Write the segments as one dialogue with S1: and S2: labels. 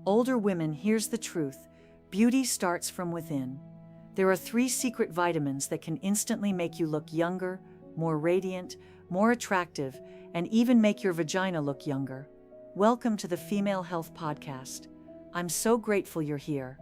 S1: Older women, here's the truth. Beauty starts from within. There are 3 secret vitamins that can instantly make you look younger, more radiant, more attractive, and even make your vagina look younger. Welcome to the Female Health Podcast. I'm so grateful you're here.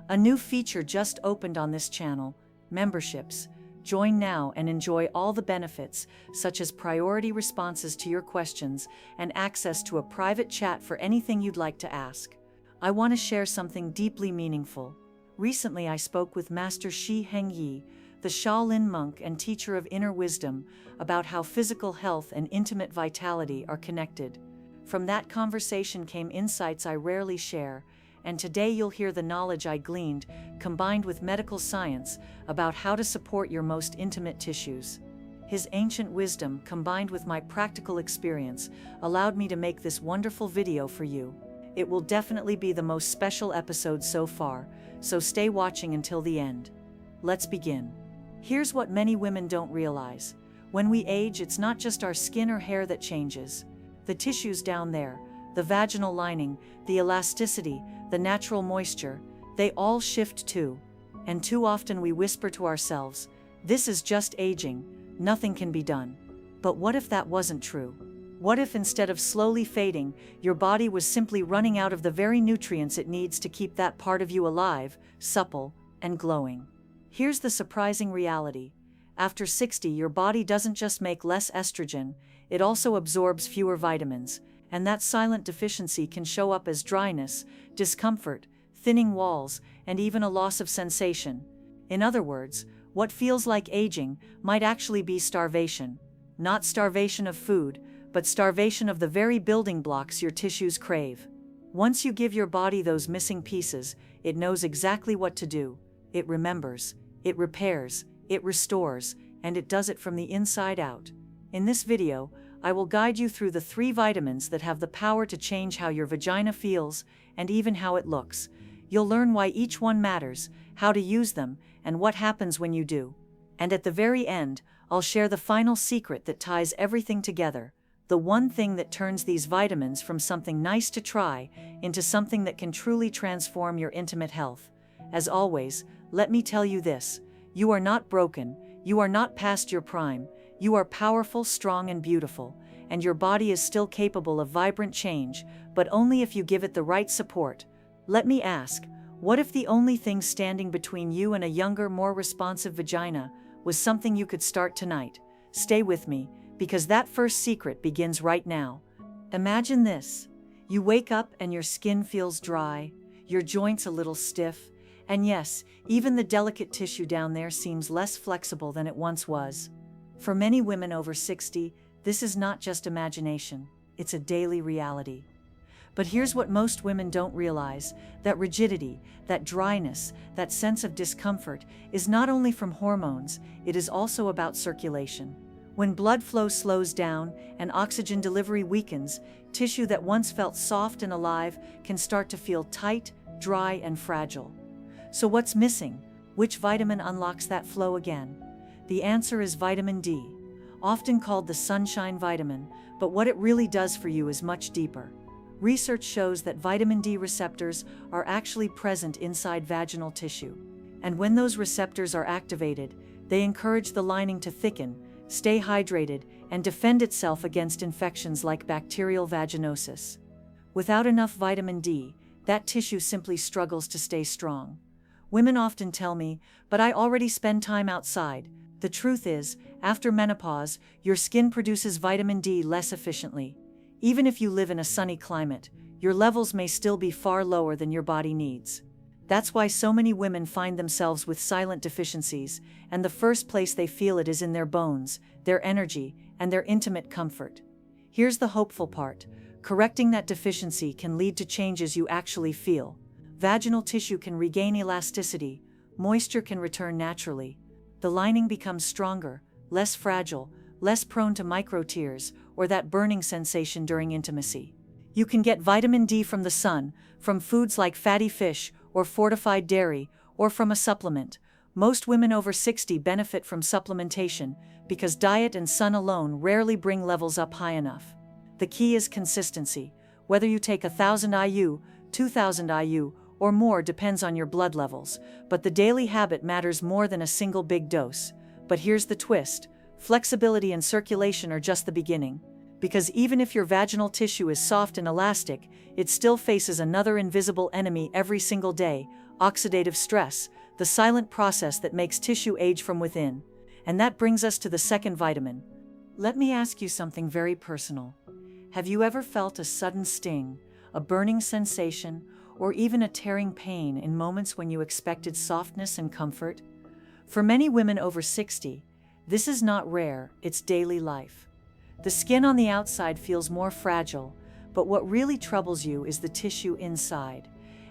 S1: A new feature just opened on this channel, memberships. Join now and enjoy all the benefits, such as priority responses to your questions and access to a private chat for anything you'd like to ask. I want to share something deeply meaningful. Recently, I spoke with Master Heng, the Shaolin monk and teacher of inner wisdom, about how physical health and intimate vitality are connected. From that conversation came insights I rarely share, and today you'll hear the knowledge I gleaned, combined with medical science, about how to support your most intimate tissues. His ancient wisdom, combined with my practical experience, allowed me to make this wonderful video for you. It will definitely be the most special episode so far, so stay watching until the end. Let's begin. Here's what many women don't realize. When we age, it's not just our skin or hair that changes. The tissues down there, the vaginal lining, the elasticity, the natural moisture, they all shift too. And too often we whisper to ourselves, "This is just aging, nothing can be done." But what if that wasn't true? What if instead of slowly fading, your body was simply running out of the very nutrients it needs to keep that part of you alive, supple, and glowing? Here's the surprising reality. After 60, your body doesn't just make less estrogen, it also absorbs fewer vitamins, and that silent deficiency can show up as dryness, discomfort, thinning walls, and even a loss of sensation. In other words, what feels like aging might actually be starvation. Not starvation of food, but starvation of the very building blocks your tissues crave. Once you give your body those missing pieces, it knows exactly what to do. It remembers, it repairs, it restores, and it does it from the inside out. In this video, I will guide you through the 3 vitamins that have the power to change how your vagina feels and even how it looks. You'll learn why each one matters, how to use them, and what happens when you do. And at the very end, I'll share the final secret that ties everything together. The one thing that turns these vitamins from something nice to try into something that can truly transform your intimate health. As always, let me tell you this: you are not broken, you are not past your prime, you are powerful, strong, and beautiful, and your body is still capable of vibrant change, but only if you give it the right support. Let me ask, what if the only thing standing between you and a younger, more responsive vagina was something you could start tonight? Stay with me, because that first secret begins right now. Imagine this. You wake up and your skin feels dry, your joints a little stiff, and yes, even the delicate tissue down there seems less flexible than it once was. For many women over 60, this is not just imagination, it's a daily reality. But here's what most women don't realize: that rigidity, that dryness, that sense of discomfort is not only from hormones, it is also about circulation. When blood flow slows down and oxygen delivery weakens, tissue that once felt soft and alive can start to feel tight, dry, and fragile. So what's missing? Which vitamin unlocks that flow again? The answer is vitamin D, often called the sunshine vitamin, but what it really does for you is much deeper. Research shows that vitamin D receptors are actually present inside vaginal tissue. And when those receptors are activated, they encourage the lining to thicken, stay hydrated, and defend itself against infections like bacterial vaginosis. Without enough vitamin D, that tissue simply struggles to stay strong. Women often tell me, "But I already spend time outside." The truth is, after menopause, your skin produces vitamin D less efficiently. Even if you live in a sunny climate, your levels may still be far lower than your body needs. That's why so many women find themselves with silent deficiencies, and the first place they feel it is in their bones, their energy, and their intimate comfort. Here's the hopeful part: correcting that deficiency can lead to changes you actually feel. Vaginal tissue can regain elasticity, moisture can return naturally, the lining becomes stronger, less fragile, less prone to micro tears or that burning sensation during intimacy. You can get vitamin D from the sun, from foods like fatty fish or fortified dairy, or from a supplement. Most women over 60 benefit from supplementation because diet and sun alone rarely bring levels up high enough. The key is consistency. Whether you take 1,000 IU, 2,000 IU, or more depends on your blood levels, but the daily habit matters more than a single big dose. But here's the twist: flexibility and circulation are just the beginning. Because even if your vaginal tissue is soft and elastic, it still faces another invisible enemy every single day: oxidative stress, the silent process that makes tissue age from within. And that brings us to the second vitamin. Let me ask you something very personal. Have you ever felt a sudden sting, a burning sensation, or even a tearing pain in moments when you expected softness and comfort? For many women over 60, this is not rare, it's daily life. The skin on the outside feels more fragile, but what really troubles you is the tissue inside.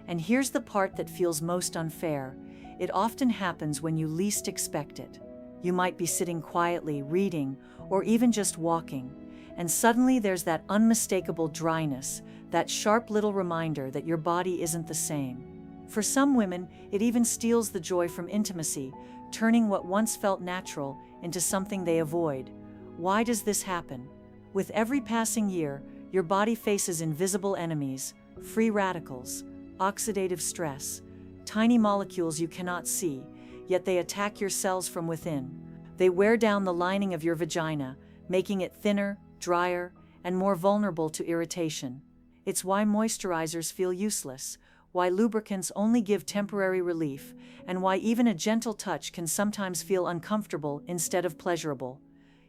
S1: And here's the part that feels most unfair: it often happens when you least expect it. You might be sitting quietly, reading, or even just walking, and suddenly there's that unmistakable dryness, that sharp little reminder that your body isn't the same. For some women, it even steals the joy from intimacy, turning what once felt natural into something they avoid. Why does this happen? With every passing year, your body faces invisible enemies: free radicals, oxidative stress, tiny molecules you cannot see, yet they attack your cells from within. They wear down the lining of your vagina, making it thinner, drier, and more vulnerable to irritation. It's why moisturizers feel useless, why lubricants only give temporary relief, and why even a gentle touch can sometimes feel uncomfortable instead of pleasurable.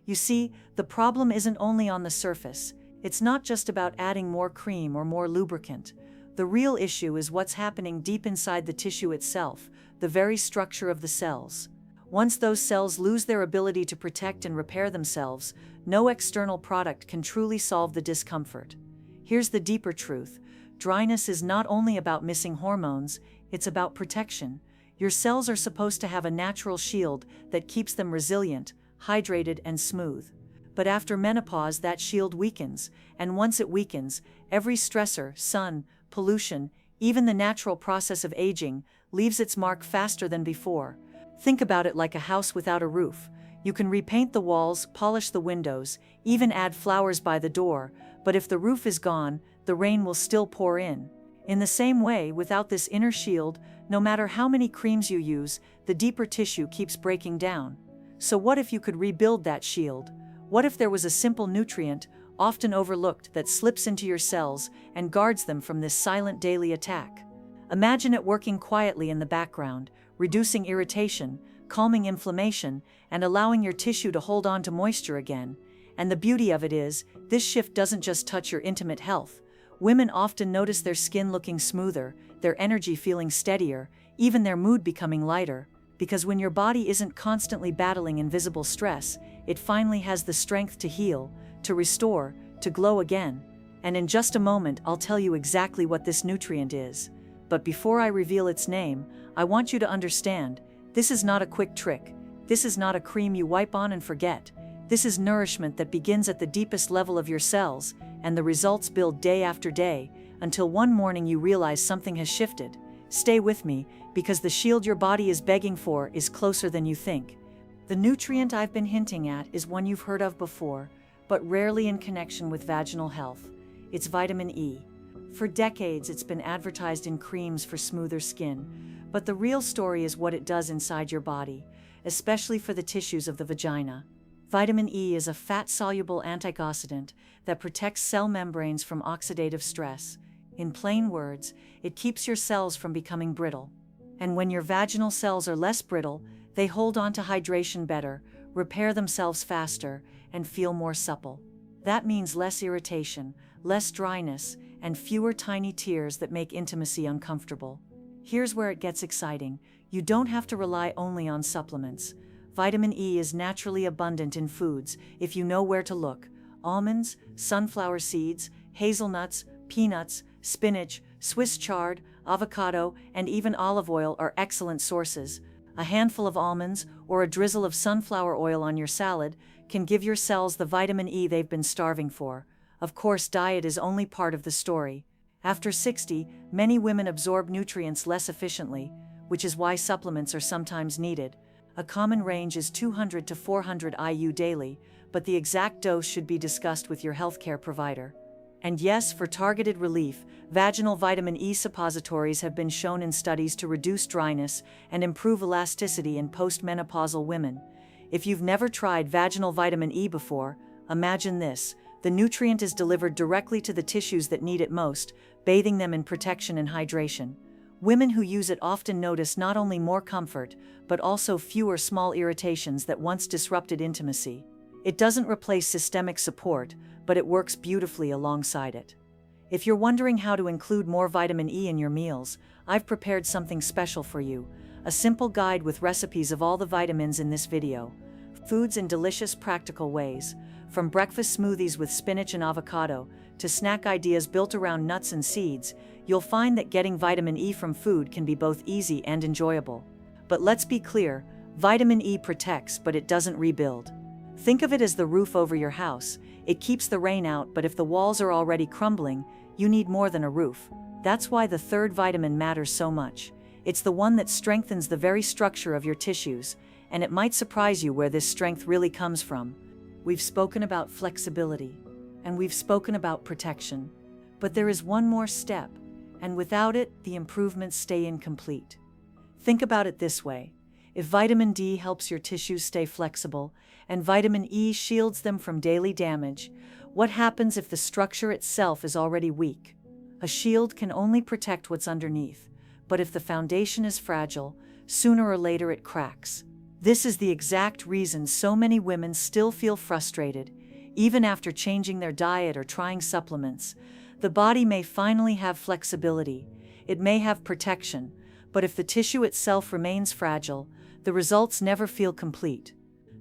S1: You see, the problem isn't only on the surface. It's not just about adding more cream or more lubricant. The real issue is what's happening deep inside the tissue itself, the very structure of the cells. Once those cells lose their ability to protect and repair themselves, no external product can truly solve the discomfort. Here's the deeper truth: dryness is not only about missing hormones, it's about protection. Your cells are supposed to have a natural shield that keeps them resilient, hydrated, and smooth. But after menopause, that shield weakens, and once it weakens, every stressor, sun, pollution, even the natural process of aging, leaves its mark faster than before. Think about it like a house without a roof. You can repaint the walls, polish the windows, even add flowers by the door, but if the roof is gone, the rain will still pour in. In the same way, without this inner shield, no matter how many creams you use, the deeper tissue keeps breaking down. So what if you could rebuild that shield? What if there was a simple nutrient, often overlooked, that slips into your cells and guards them from this silent daily attack? Imagine it working quietly in the background, reducing irritation, calming inflammation, and allowing your tissue to hold on to moisture again. And the beauty of it is, this shift doesn't just touch your intimate health. Women often notice their skin looking smoother, their energy feeling steadier, even their mood becoming lighter. Because when your body isn't constantly battling invisible stress, it finally has the strength to heal, to restore, to glow again. And in just a moment, I'll tell you exactly what this nutrient is. But before I reveal its name, I want you to understand, this is not a quick trick. This is not a cream you wipe on and forget. This is nourishment that begins at the deepest level of your cells, and the results build day after day, until one morning you realize something has shifted. Stay with me, because the shield your body is begging for is closer than you think. The nutrient I've been hinting at is one you've heard of before, but rarely in connection with vaginal health. It's vitamin E. For decades, it's been advertised in creams for smoother skin, but the real story is what it does inside your body, especially for the tissues of the vagina. Vitamin E is a fat-soluble antioxidant that protects cell membranes from oxidative stress. In plain words, it keeps your cells from becoming brittle. And when your vaginal cells are less brittle, they hold on to hydration better, repair themselves faster, and feel more supple. That means less irritation, less dryness, and fewer tiny tears that make intimacy uncomfortable. Here's where it gets exciting. You don't have to rely only on supplements. Vitamin E is naturally abundant in foods if you know where to look. Almonds, sunflower seeds, hazelnuts, peanuts, spinach, Swiss chard, avocado, and even olive oil are excellent sources. A handful of almonds or a drizzle of sunflower oil on your salad can give your cells the vitamin E they've been starving for. Of course, diet is only part of the story. After 60, many women absorb nutrients less efficiently, which is why supplements are sometimes needed. A common range is 200 to 400 IU daily, but the exact dose should be discussed with your healthcare provider. And yes, for targeted relief, vaginal vitamin E suppositories have been shown in studies to reduce dryness and improve elasticity in postmenopausal women. If you've never tried vaginal vitamin E before, imagine this. The nutrient is delivered directly to the tissues that need it most, bathing them in protection and hydration. Women who use it often notice not only more comfort, but also fewer small irritations that once disrupted intimacy. It doesn't replace systemic support, but it works beautifully alongside it. If you're wondering how to include more vitamin E in your meals, I've prepared something special for you, a simple guide with recipes of all the vitamins in this video. Foods in delicious, practical ways, from breakfast smoothies with spinach and avocado, to snack ideas built around nuts and seeds, you'll find that getting vitamin E from food can be both easy and enjoyable. But let's be clear, vitamin E protects, but it doesn't rebuild. Think of it as the roof over your house. It keeps the rain out, but if the walls are already crumbling, you need more than a roof. That's why the third vitamin matters so much. It's the one that strengthens the very structure of your tissues, and it might surprise you where this strength really comes from. We've spoken about flexibility, and we've spoken about protection. But there is one more step, and without it, the improvements stay incomplete. Think about it this way. If vitamin D helps your tissues stay flexible, and vitamin E shields them from daily damage, what happens if the structure itself is already weak? A shield can only protect what's underneath, but if the foundation is fragile, sooner or later it cracks. This is the exact reason so many women still feel frustrated, even after changing their diet or trying supplements. The body may finally have flexibility, it may have protection, but if the tissue itself remains fragile, the results never feel complete.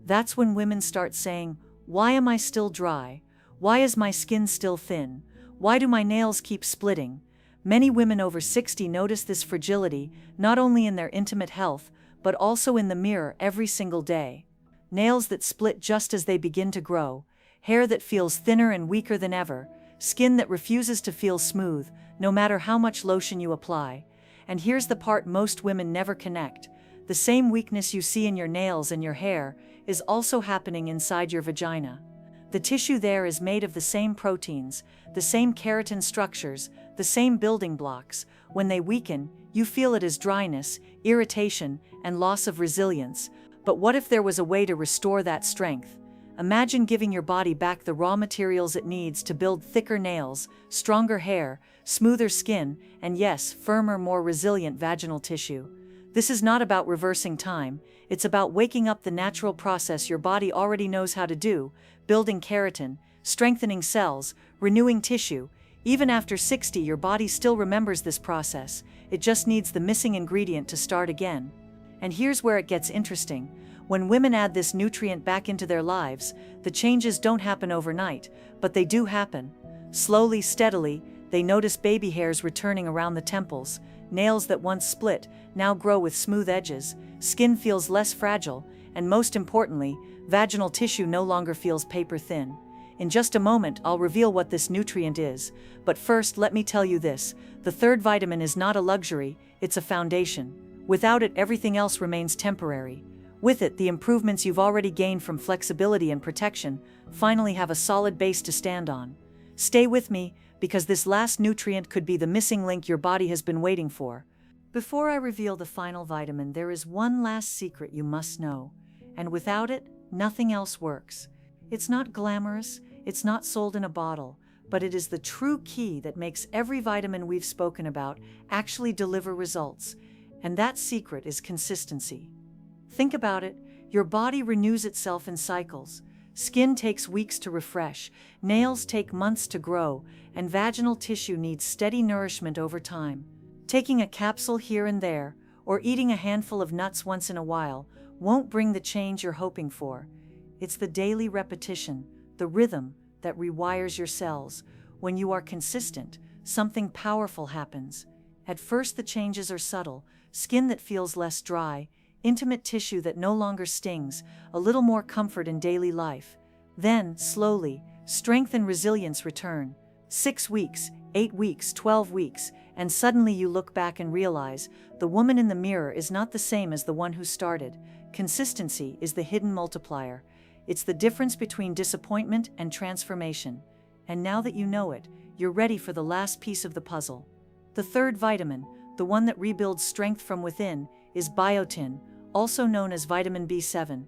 S1: That's when women start saying, "Why am I still dry? Why is my skin still thin? Why do my nails keep splitting?" Many women over 60 notice this fragility not only in their intimate health, but also in the mirror every single day. Nails that split just as they begin to grow, hair that feels thinner and weaker than ever, skin that refuses to feel smooth, no matter how much lotion you apply. And here's the part most women never connect. The same weakness you see in your nails and your hair is also happening inside your vagina. The tissue there is made of the same proteins, the same keratin structures, the same building blocks. When they weaken, you feel it as dryness, irritation, and loss of resilience. But what if there was a way to restore that strength? Imagine giving your body back the raw materials it needs to build thicker nails, stronger hair, smoother skin, and yes, firmer, more resilient vaginal tissue. This is not about reversing time, it's about waking up the natural process your body already knows how to do, building keratin, strengthening cells, renewing tissue. Even after 60, your body still remembers this process. It just needs the missing ingredient to start again. And here's where it gets interesting. When women add this nutrient back into their lives, the changes don't happen overnight, but they do happen. Slowly, steadily, they notice baby hairs returning around the temples, nails that once split now grow with smooth edges, skin feels less fragile, and most importantly, vaginal tissue no longer feels paper thin. In just a moment, I'll reveal what this nutrient is, but first let me tell you this: the third vitamin is not a luxury, it's a foundation. Without it, everything else remains temporary. With it, the improvements you've already gained from flexibility and protection finally have a solid base to stand on. Stay with me, because this last nutrient could be the missing link your body has been waiting for. Before I reveal the final vitamin, there is one last secret you must know, and without it, nothing else works. It's not glamorous, it's not sold in a bottle, but it is the true key that makes every vitamin we've spoken about actually deliver results, and that secret is consistency. Think about it, your body renews itself in cycles. Skin takes weeks to refresh, nails take months to grow, and vaginal tissue needs steady nourishment over time. Taking a capsule here and there, or eating a handful of nuts once in a while, won't bring the change you're hoping for. It's the daily repetition, the rhythm, that rewires your cells. When you are consistent, something powerful happens. At first, the changes are subtle: skin that feels less dry, intimate tissue that no longer stings, a little more comfort in daily life. Then, slowly, strength and resilience return. 6 weeks, 8 weeks, 12 weeks, and suddenly you look back and realize the woman in the mirror is not the same as the one who started. Consistency is the hidden multiplier. It's the difference between disappointment and transformation. And now that you know it, you're ready for the last piece of the puzzle. The third vitamin, the one that rebuilds strength from within, is biotin, also known as vitamin B7.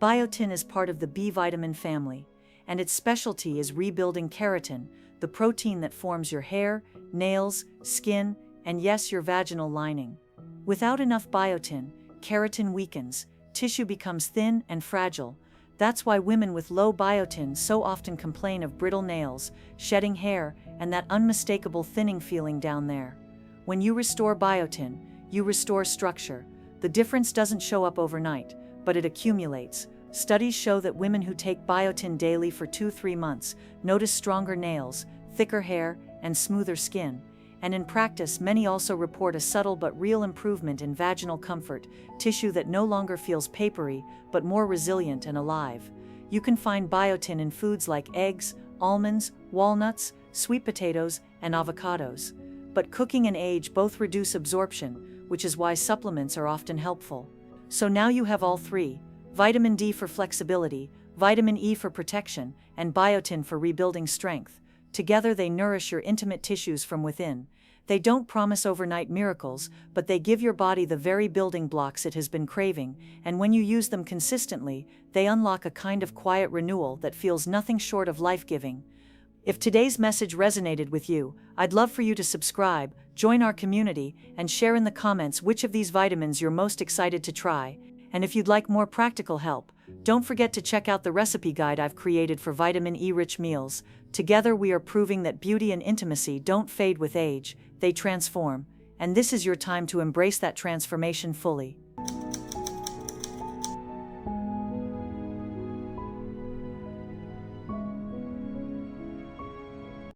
S1: Biotin is part of the B vitamin family, and its specialty is rebuilding keratin, the protein that forms your hair, nails, skin, and yes, your vaginal lining. Without enough biotin, keratin weakens, tissue becomes thin and fragile. That's why women with low biotin so often complain of brittle nails, shedding hair, and that unmistakable thinning feeling down there. When you restore biotin, you restore structure. The difference doesn't show up overnight, but it accumulates. Studies show that women who take biotin daily for 2-3 months notice stronger nails, thicker hair, and smoother skin. And in practice, many also report a subtle but real improvement in vaginal comfort, tissue that no longer feels papery, but more resilient and alive. You can find biotin in foods like eggs, almonds, walnuts, sweet potatoes, and avocados. But cooking and age both reduce absorption, which is why supplements are often helpful. So now you have all three: vitamin D for flexibility, vitamin E for protection, and biotin for rebuilding strength. Together they nourish your intimate tissues from within. They don't promise overnight miracles, but they give your body the very building blocks it has been craving, and when you use them consistently, they unlock a kind of quiet renewal that feels nothing short of life-giving. If today's message resonated with you, I'd love for you to subscribe, join our community, and share in the comments which of these vitamins you're most excited to try. And if you'd like more practical help, don't forget to check out the recipe guide I've created for vitamin E-rich meals. Together we are proving that beauty and intimacy don't fade with age, they transform. And this is your time to embrace that transformation fully.